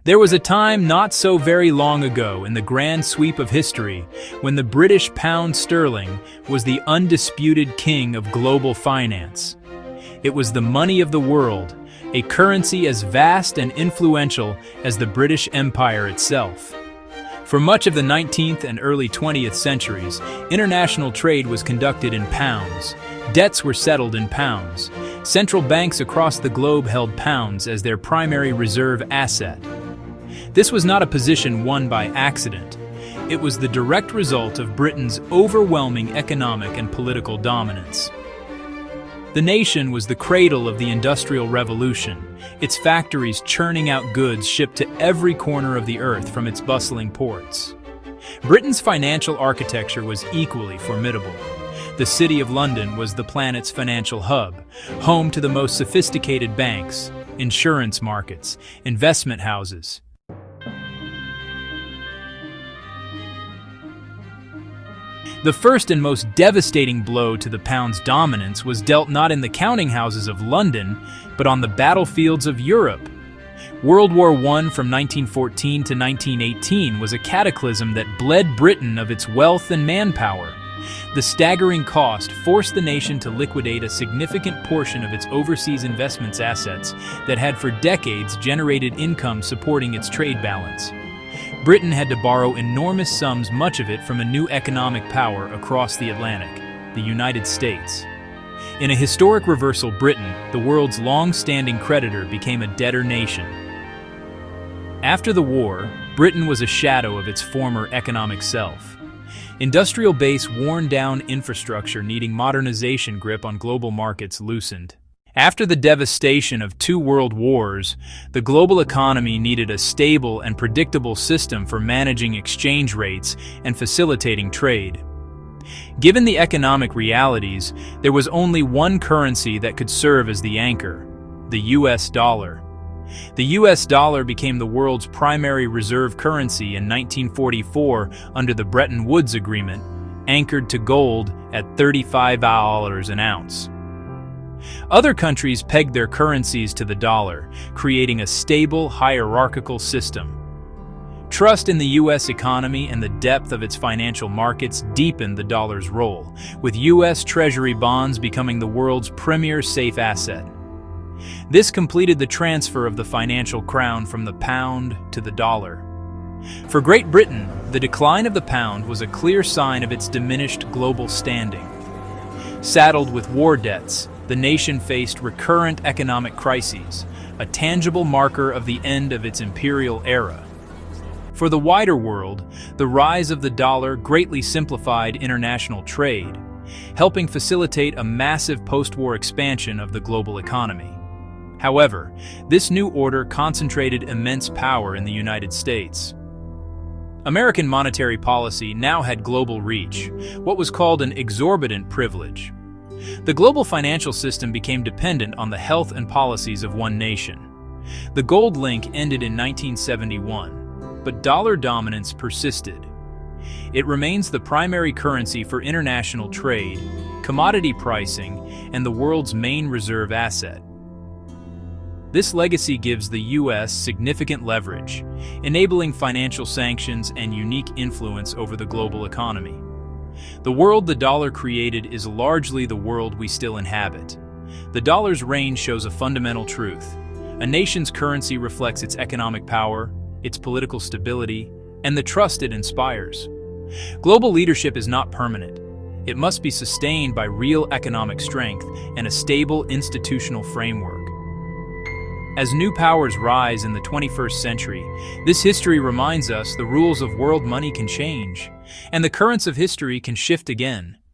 There was a time not so very long ago in the grand sweep of history when the British pound sterling was the undisputed king of global finance. It was the money of the world, a currency as vast and influential as the British Empire itself. For much of the 19th and early 20th centuries, international trade was conducted in pounds. Debts were settled in pounds. Central banks across the globe held pounds as their primary reserve asset. This was not a position won by accident. It was the direct result of Britain's overwhelming economic and political dominance. The nation was the cradle of the Industrial Revolution, its factories churning out goods shipped to every corner of the earth from its bustling ports. Britain's financial architecture was equally formidable. The City of London was the planet's financial hub, home to the most sophisticated banks, insurance markets, investment houses. The first and most devastating blow to the pound's dominance was dealt not in the counting houses of London, but on the battlefields of Europe. World War I from 1914 to 1918 was a cataclysm that bled Britain of its wealth and manpower. The staggering cost forced the nation to liquidate a significant portion of its overseas investments assets that had for decades generated income supporting its trade balance. Britain had to borrow enormous sums, much of it from a new economic power across the Atlantic, the United States. In a historic reversal, Britain, the world's long-standing creditor, became a debtor nation. After the war, Britain was a shadow of its former economic self. Industrial base, worn-down infrastructure needing modernization, grip on global markets loosened. After the devastation of two world wars, the global economy needed a stable and predictable system for managing exchange rates and facilitating trade. Given the economic realities, there was only one currency that could serve as the anchor: the US dollar. The US dollar became the world's primary reserve currency in 1944 under the Bretton Woods Agreement, anchored to gold at $35 an ounce. Other countries pegged their currencies to the dollar, creating a stable, hierarchical system. Trust in the U.S. economy and the depth of its financial markets deepened the dollar's role, with U.S. Treasury bonds becoming the world's premier safe asset. This completed the transfer of the financial crown from the pound to the dollar. For Great Britain, the decline of the pound was a clear sign of its diminished global standing. Saddled with war debts, the nation faced recurrent economic crises, a tangible marker of the end of its imperial era. For the wider world, the rise of the dollar greatly simplified international trade, helping facilitate a massive post-war expansion of the global economy. However, this new order concentrated immense power in the United States. American monetary policy now had global reach, what was called an exorbitant privilege. The global financial system became dependent on the health and policies of one nation. The gold link ended in 1971, but dollar dominance persisted. It remains the primary currency for international trade, commodity pricing, and the world's main reserve asset. This legacy gives the U.S. significant leverage, enabling financial sanctions and unique influence over the global economy. The world the dollar created is largely the world we still inhabit. The dollar's reign shows a fundamental truth. A nation's currency reflects its economic power, its political stability, and the trust it inspires. Global leadership is not permanent. It must be sustained by real economic strength and a stable institutional framework. As new powers rise in the 21st century, this history reminds us the rules of world money can change, and the currents of history can shift again.